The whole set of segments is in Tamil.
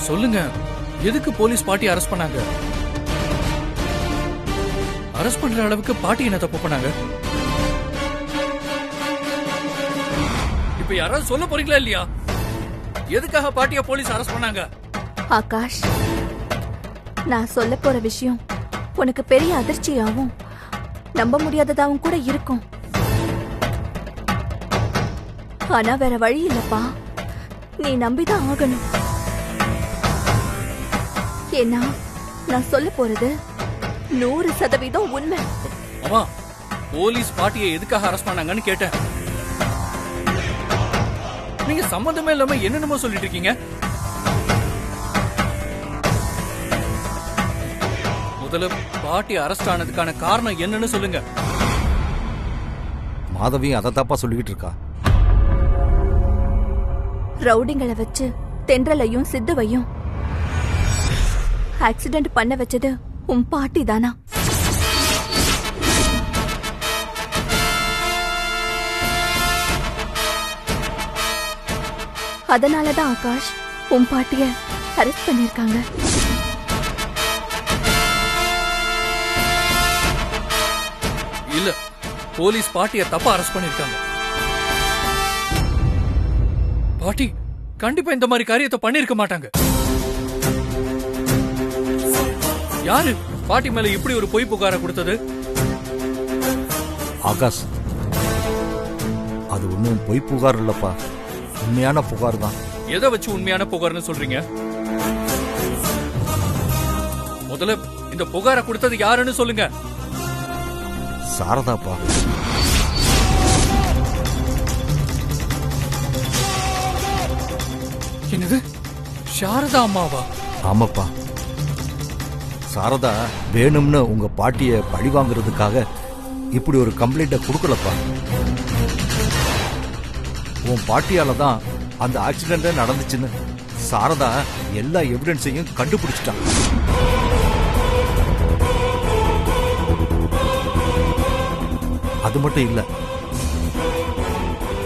சொல்லுங்க, எதுக்கு போலீஸ் பாட்டி அரெஸ்ட் பண்ணாங்க? அரெஸ்ட் பண்ற அளவுக்கு பாட்டி என்ன தப்பு பண்ணாங்க? இப்ப யாராவது சொல்ல போறீங்களா இல்லையா? எதுக்காக பாட்டிய போலீஸ் அரெஸ்ட் பண்ணாங்க? ஆகாஷ், நான் சொல்ல போற விஷயம் உனக்கு பெரிய அதிர்ச்சியாவும் நம்ப முடியாததாவும் கூட இருக்கும். ஆனா வேற வழி இல்லப்பா, நீ நம்பிதான் ஆகணும். ஏன்னா நான் சொல்ல போறது 100% உண்மை. அம்மா, போலீஸ் பாட்டியை எதுக்காக அரெஸ்ட் பண்ணாங்கன்னு கேட்டேன். நீங்க சம்பந்தமே இல்லாம என்னென்னமோ சொல்லிட்டு இருக்கீங்க. முதல்ல பாட்டி அரெஸ்ட் ஆனதுக்கான காரணம் என்னன்னு சொல்லுங்க. மாதவி அதை தாப்பா சொல்லிக்கிட்டு இருக்கா. ரவுடிங்களை வச்சு தென்றலையும் சித்துவையும் ஆக்சிடென்ட் பண்ண வச்சது உன் பாட்டி தானா? அதனாலதான் ஆகாஷ் உன் பாட்டிய அரெஸ்ட் பண்ணிருக்காங்க. இல்ல, போலீஸ் பாட்டிய தப்பா அரெஸ்ட் பண்ணிருக்காங்க. பாட்டி கண்டிப்பா இந்த மாதிரி காரியத்தை பண்ணிருக்க மாட்டாங்க. யாரு பாட்டி மேல இப்படி ஒரு பொய் புகார கொடுத்தது? ஆகாஷ், அது ஒன்னும் பொய் புகார் இல்லப்பா, உண்மையான புகார் தான். எதை வச்சு உண்மையான புகார்னு சொல்றீங்க? முதல்ல இந்த புகார கொடுத்தது யாருன்னு சொல்லுங்க. சாரதாப்பா. என்னது, சாரதா அம்மாவா? ஆமாப்பா, சாரதா வேணும்னு உங்க பாட்டிய பழி வாங்குறதுக்காக இப்படி ஒரு கம்ப்ளைண்ட கொடுக்கலப்பா. உன் பாட்டியால தான் அந்த ஆக்சிடென்ட் நடந்துச்சுன்னு சாரதா எல்லா எவிடன்ஸையும் கண்டுபிடிச்சிட்டான். அது மட்டும் இல்ல,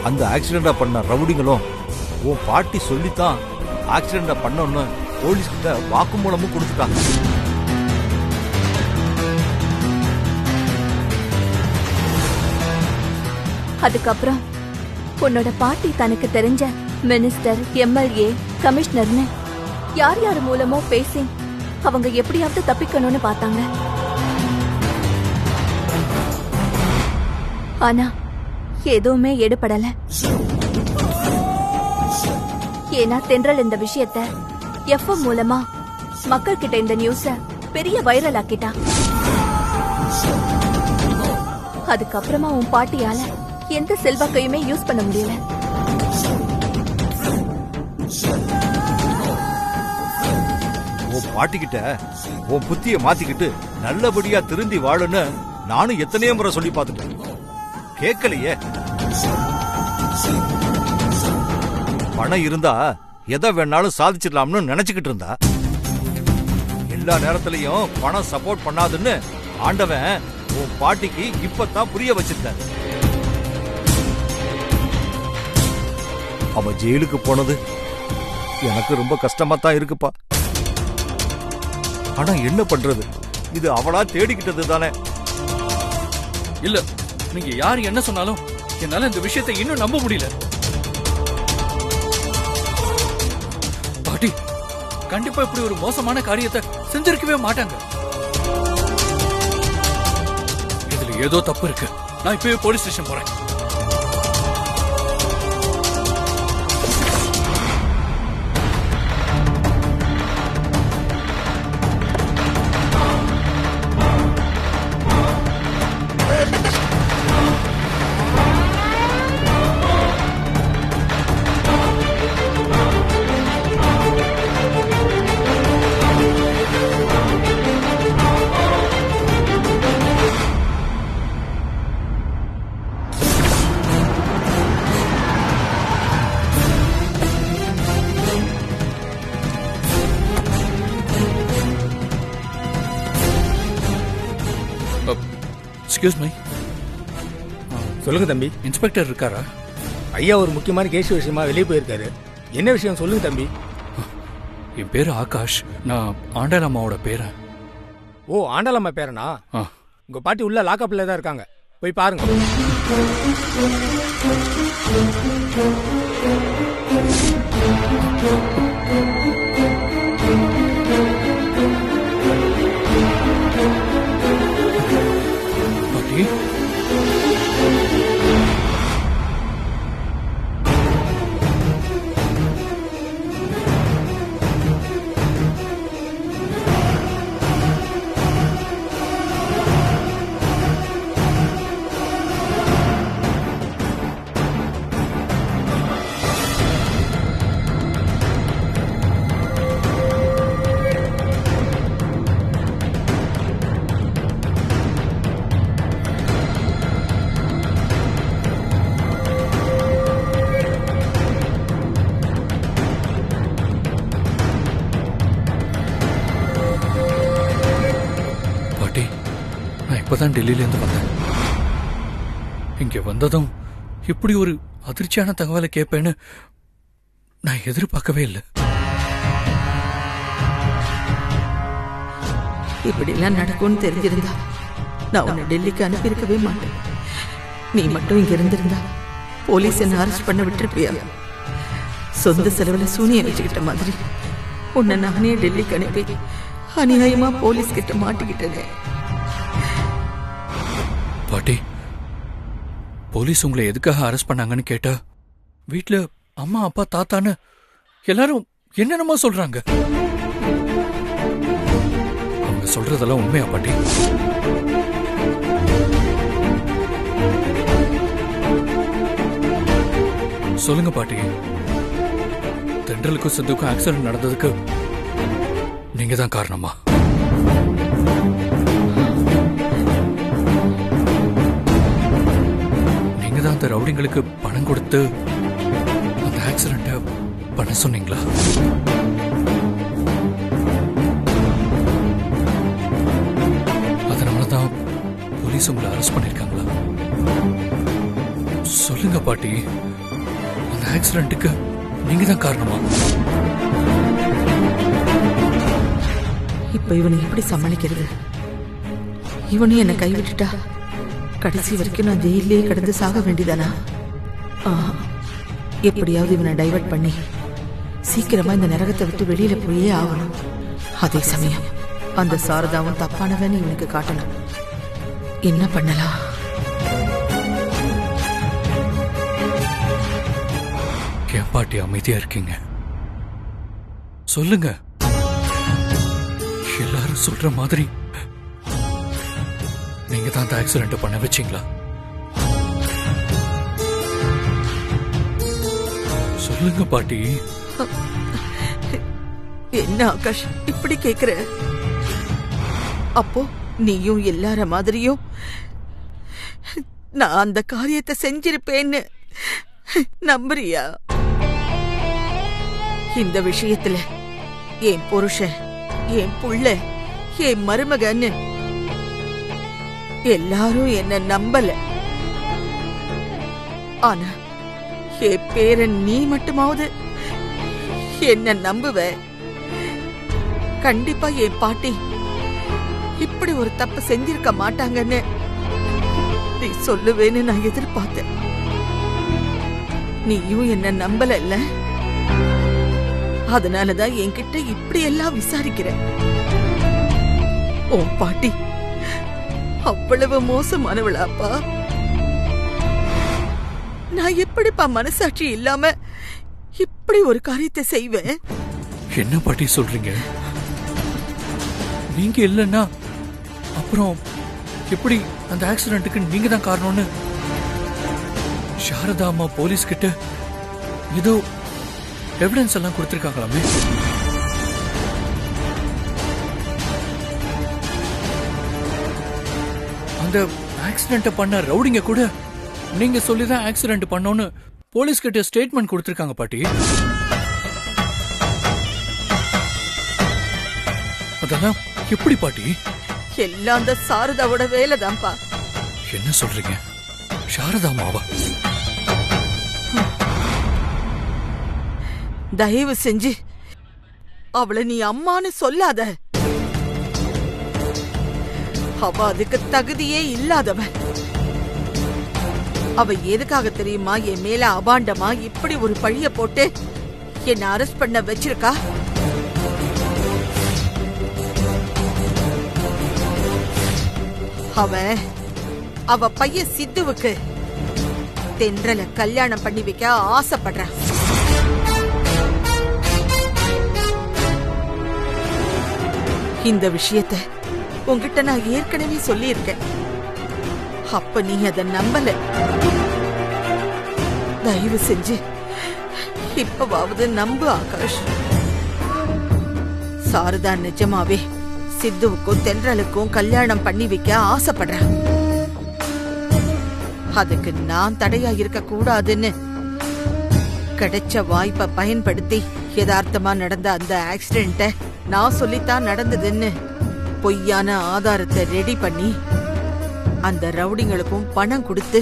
அந்த ஆக்சிடென்ட பண்ண ரவுடிங்களும் உன் பாட்டி சொல்லித்தான் ஆக்சிடென்ட பண்ணோன்னு போலீஸ் கிட்ட வாக்குமூலமும் கொடுத்துட்டாங்க. அதுக்கப்புறம் உன்னோட பாட்டி தனக்கு தெரிஞ்ச மினிஸ்டர், எம்எல்ஏ, கமிஷனர்னு யார் யார் மூலமோ பேசி அவங்க எப்படியாவது தப்பிக்கணும்னு பார்த்தாங்க. ஆனா எதுவுமே எடுபடல. ஏன்னா தென்றல் இந்த விஷயத்த எஃப்எம் மூலமா மக்கள் கிட்ட இந்த நியூஸ பெரிய வைரல் ஆக்கிட்டா. அதுக்கப்புறமா உன் பாட்டியால எந்த செல்வாக்கையுமே யூஸ் பண்ண முடியல. உன் பாட்டிக்கிட்ட உன் புத்திய மாத்திக்கிட்டு நல்லபடியா திருந்தி வாழுன்னு நானும் எத்தனையோ முறை சொல்லி பார்த்துட்டேன், கேட்கலையே. பணம் இருந்தா எதை வேணாலும் சாதிச்சிடலாம்னு நினைச்சுக்கிட்டு இருந்தா. எல்லா நேரத்திலையும் பணம் சப்போர்ட் பண்ணாதுன்னு ஆண்டவன் உன் பாட்டிக்கு இப்பதான் புரிய வச்சிருக்காரு. அவ ஜெயிலுக்கு போனது எனக்கு ரொம்ப கஷ்டமா தான் இருக்குப்பா. ஆனா என்ன பண்றது, இது அவளா தேடிக்கிட்டது தானே. இல்ல, நீங்க யார் என்ன சொன்னாலும் என்னால இந்த விஷயத்தை இன்னும் நம்ப முடியல. பாட்டி கண்டிப்பா இப்படி ஒரு மோசமான காரியத்தை செஞ்சிருக்கவே மாட்டாங்க. இதுல ஏதோ தப்பு இருக்கு. நான் இப்பவே போலீஸ் ஸ்டேஷன் போறேன். Excuse me. சொல்லுங்க தம்பி. இன்ஸ்பெக்டர் இருக்காரா? ஐயா ஒரு முக்கியமான கேஸ் விஷயமா வெளியே போயிருக்காரு. என்ன விஷயம் சொல்லுங்க தம்பி. என் பேரு ஆகாஷ். நான் ஆண்டாளம்மாவோட பேரன். ஓ, ஆண்டாளம்மா பேரனா? ஆ. உங்க பாட்டி உள்ள லாக்கப்ல தான் இருக்காங்க, போய் பாருங்க. பாட்டி, பாட்டி, நான் இப்பதான் டெல்லியில இருந்து வந்தேன். இங்க வந்ததும் இப்படி ஒரு அதிர்ச்சியான தகவலை கேட்பேன்னு நான் எதிர்பார்க்கவே இல்லை. இப்படி எல்லாம் நடக்கும்னு தெரிஞ்சிருந்தா நான் உன்னை டெல்லிக்கு அனுப்பியிருக்கவே மாட்டேன். நீ மட்டும் இங்க இருந்திருந்தா போலீஸ் என்ன அரெஸ்ட் பண்ண விட்டுருப்பியா? சொந்த செலவுல சூனிய வச்சுக்கிட்ட மாதிரி உன்னை நானே டெல்லிக்கு அனுப்பி அநியாயமா போலீஸ் கிட்ட மாட்டிக்கிட்டேனே. பாட்டி, போலீஸ் உங்களை எதுக்காக அரெஸ்ட் பண்ணாங்கன்னு கேட்டா வீட்ல அம்மா அப்பா தாத்தான்னு எல்லாரும் என்னென்னமோ சொல்றாங்க. அவங்க சொல்றதெல்லாம் உண்மையா பாட்டி? சொல்லுங்க பாட்டி. தென்றலுக்கும் சித்துக்கும் ஆக்சிடென்ட் நடந்ததுக்கு நீங்க தான் காரணமா? நீங்க தான் அந்த ரவுடிங்களுக்கு பணம் கொடுத்து அந்த ஆக்சிடென்ட பண்ண சொன்னீங்களா? அதனாலதான் போலீஸ் உங்களை அரெஸ்ட் பண்ணிருக்காங்களா? சொல்லுங்க பாட்டி, அந்த ஆக்சிடென்ட்டுக்கு நீங்க தான் காரணமா? இப்ப இவனை எப்படி சமாளிக்கிறது? இவனையும் என்னை கைவிட்டுட்டா கடைசி வரைக்கும் நான் ஜெயிலே கடந்து சாக வேண்டியதானா? எப்படியாவது இவனை டைவர்ட் பண்ணி சீக்கிரமா இந்த நரகத்தை விட்டு வெளியில போயே ஆகணும். அதே சமயம் அந்த சாரதாவும் தப்பானவன் இவனுக்கு காட்டணும். என்ன பண்ணலாம்? ஏன் பாட்டி அமைதியா இருக்கீங்க? சொல்லுங்க. எல்லாரும் சொல்ற மாதிரி நீங்க தான் அந்த ஆக்சிடென்ட் பண்ண வச்சீங்களா? சொல்லுங்க பாட்டி. என்ன ஆகாஷ் இப்படி கேக்குற? அப்போ நீயும் எல்லார மாதிரியும் நான் அந்த காரியத்தை செஞ்சிருப்பேன்னு நம்புறியா? இந்த விஷயத்துல என் புருஷன், என் புள்ள, என் மருமகன்னு எல்லாரும் என்ன நம்பல. ஆனா என் பேரன் நீ மட்டுமாவது என்ன நம்புவ? கண்டிப்பா என் பாட்டி இப்படி ஒரு தப்பு செஞ்சிருக்க மாட்டாங்கன்னு நீ சொல்லுவேன்னு நான் எதிர்பார்த்தேன். நீயும் என்ன நம்பல. அதனாலதான் என்கிட்ட இப்படி எல்லாம் விசாரிக்கிற. உன் பாட்டி அவ்வளவு மோசமானவளாப்பா? நான் எப்படிப்பா மனசாட்சி இல்லாம இப்படி ஒரு காரியத்தை செய்வேன்? என்ன பாட்டி சொல்றீங்க? நீங்க இல்லன்னா அப்புறம் எப்படி அந்த ஆக்சிடென்ட்டுக்கு நீங்க தான் காரணம்னு சாரதா அம்மா போலீஸ் கிட்ட ஏதோ எவிடன்ஸ் எல்லாம் கொடுத்திருக்காங்களாமே? அந்த ஆக்சிடென்ட் பண்ண ரவுடிங்க கூட நீங்க சொல்லிதான் ஆக்சிடென்ட் பண்ணோன்னு போலீஸ் கிட்ட ஸ்டேட்மெண்ட் கொடுத்திருக்காங்க பாட்டி. அதெல்லாம் எப்படி பாட்டி? எல்லாம் அந்த சாரதாவோட வேலைதான்ப்பா. என்ன சொல்றீங்க? சாரதா அம்மாவா? தயவு செஞ்சு அவளை நீ அம்மான்னு சொல்லாத. அவ அதுக்கு தகுதியே இல்லாதவ. அவ எதுக்காக தெரியுமா என் மேல அபாண்டமா இப்படி ஒரு பழிய போட்டு என்ன அரெஸ்ட் பண்ண வச்சிருக்கா? அவ பையன் சித்துவுக்கு தென்றல கல்யாணம் பண்ணி வைக்க ஆசைப்படுறான். இந்த விஷயத்த உன்கிட்ட நான் ஏற்கனவே சொல்லியிருக்கேன். அப்ப நீ அத நம்பல. தயவு செஞ்சு இப்பவாவது நம்பு ஆகாஷ். சாரதா நிஜமாவே சித்துவுக்கும் தென்றலுக்கும் கல்யாணம் பண்ணி வைக்க ஆசைப்படுறான். அதுக்கு நான் தடையா இருக்க கூடாதுன்னு கிடைச்ச வாய்ப்பை பயன்படுத்தி யதார்த்தமா நடந்த அந்த ஆக்சிடென்ட்ட நான் சொல்லித்தான் நடந்ததுன்னு பொய்யான ஆதாரத்தை ரெடி பண்ணி அந்த ரவுடிங்களுக்கும் பணம் கொடுத்து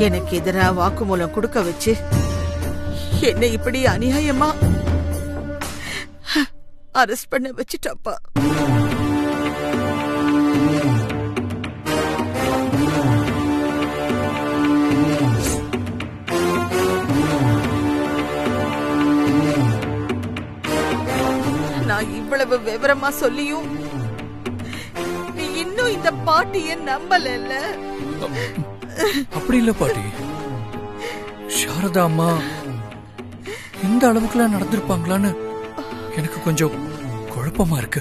எனக்கு எதிரா வாக்குமூலம் கொடுக்க வச்சு என்ன இப்படி அநியாயமா அரெஸ்ட் பண்ண வச்சுட்டாப்பா. நான் இவ்வளவு விவரமா சொல்லியும் நீ இன்னும் இந்த பாட்டிய நம்பல. அப்படி இல்ல பாட்டி. சாரதா அம்மா இந்த அளவுக்குலாம் நடந்திருப்பாங்களான்னு எனக்கு கொஞ்சம் குழப்பமா இருக்கு.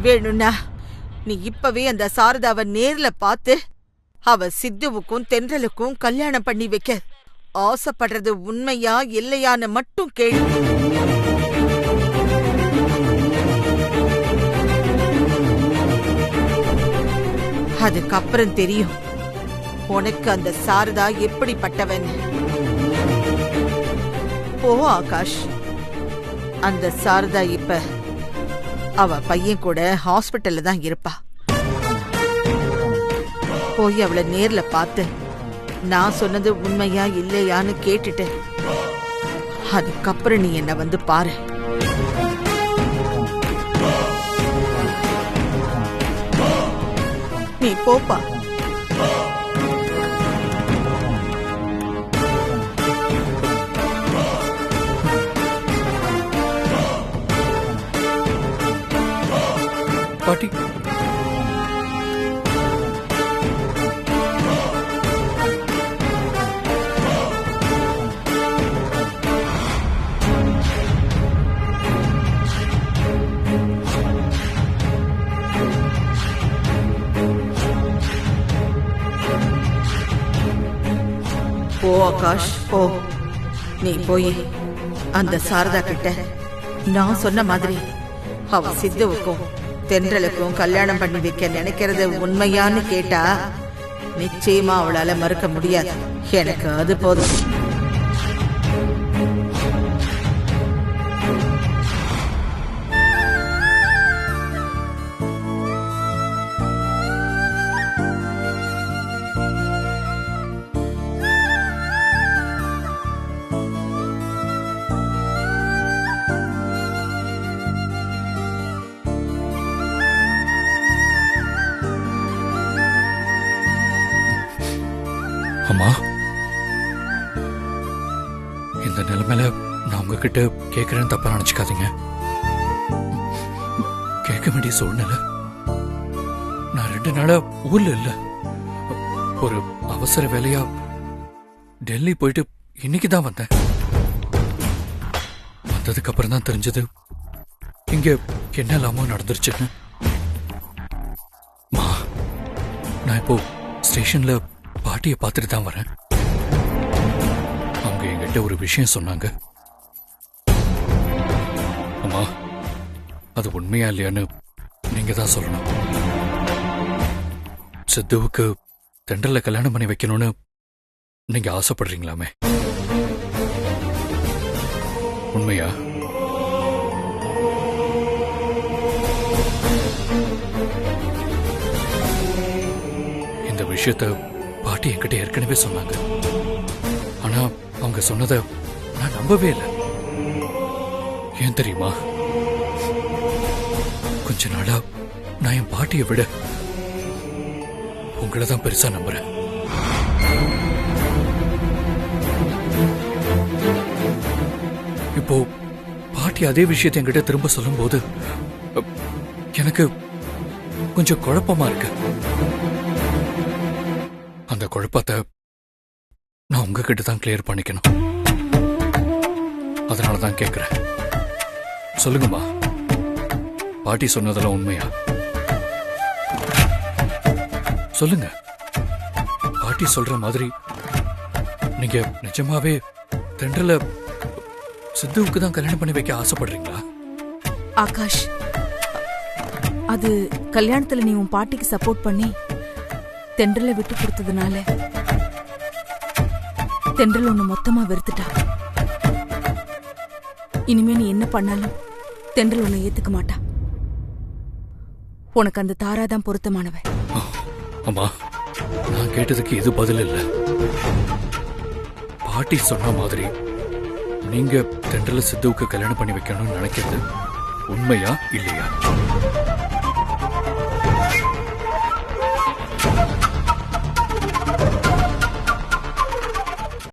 வேணும்னா நீ இப்பவே அந்த சாரதாவை நேர்ல பார்த்து அவ சித்துவுக்கும் தென்றலுக்கும் கல்யாணம் பண்ணி வைக்க ஆசைப்படுறது உண்மையா இல்லையான்னு மட்டும் கேளு. அதுக்கப்புறம் தெரியும் உனக்கு அந்த சாரதா எப்படிப்பட்டவன். போ ஆகாஷ். அந்த சாரதா இப்ப அவ பையன் கூட ஹாஸ்பிட்டல்ல தான் இருப்பா. போய் அவளை நேர்ல பார்த்து நான் சொன்னது உண்மையா இல்லையான்னு கேட்டுட்டு அதுக்கப்புறம் நீ என்ன வந்து பாரு. நீ போப்பா. பாட்டி போ ஆகாஷ் போ. நீ போய் அந்த சாரதா கிட்ட நான் சொன்ன மாதிரி அவ சித்துவுக்கும் தென்றலுக்கும் கல்யாணம் பண்ணி வைக்க நினைக்கிறது உண்மையான்னு கேட்டா நிச்சயமா அவளால மறுக்க முடியாது. எனக்கு அது போதும். அம்மா, இந்த நிலைமையில நான் உங்ககிட்ட கேட்கறேன்னு தப்பா நினைச்சுக்காதீங்க. கேட்க வேண்டிய சூழ்நிலை. நான் 2 நாளா ஊர்ல இல்ல. ஒரு அவசர வேலையா டெல்லி போயிட்டு இன்னைக்கு தான் வந்தேன். வந்ததுக்கு அப்புறம் தான் தெரிஞ்சது இங்க என்ன இல்லாம நடந்துருச்சுன்னு. நான் இப்போ ஸ்டேஷன்ல பாட்டியை பார்த்துட்டு தான் வரேன். அவங்க என்கிட்ட ஒரு விஷயம் சொன்னாங்க. அம்மா, அது உண்மையா இல்லையான்னு நீங்க தான் சொல்லணும். சித்துவுக்கு தென்றல கல்யாணம் பண்ணி வைக்கணும்னு நீங்க ஆசைப்படுறீங்களாமே, உண்மையா? இந்த விஷயத்த பாட்டி என்கிட்ட ஏற்கனவே சொன்னாங்க. ஆனா அவங்க அவங்க சொன்னதை நான் நம்பவே இல்லை. ஏன் தெரியுமா? கொஞ்ச நாளா நான் என் பாட்டியை விட உங்களை தான் பெருசா நம்புறேன். இப்போ பாட்டி அதே விஷயத்தை என்கிட்ட திரும்ப சொல்லும்போது எனக்கு கொஞ்சம் குழப்பமா இருக்கு. அந்த குழப்பத்தை நான் உங்ககிட்ட தான் கிளியர் பண்ணிக்கணும். அதனால தான் கேட்கிறேன். சொல்லுங்கம்மா, பாட்டி சொன்னதெல்லாம் உண்மையா? சொல்லுங்க. பாட்டி சொல்ற மாதிரி நீங்க நிஜமாவே தென்றல சித்துவுக்கு தான் கல்யாணம் பண்ணி வைக்க ஆசைப்படுறீங்களா? ஆகாஷ், அது கல்யாணத்துல நீ உன் பாட்டிக்கு சப்போர்ட் பண்ணி தென்றலை விட்டு கொடுத்ததுனால தென்றல் உன்னை மொத்தமா வெறுத்துட்டா. இனிமே நீ என்ன பண்ணாலும் தென்றல் உன்னை ஏத்துக்க மாட்டா. உனக்கு அந்த தாராதான் பொருத்தமானவன். அம்மா, நான் கேட்டதுக்கு இது பதில் இல்ல. பாட்டி சொன்ன மாதிரி நீங்க தென்றல சித்துவுக்கு கல்யாணம் பண்ணி வைக்கணும்னு நினைக்கிறது உண்மையா இல்லையா?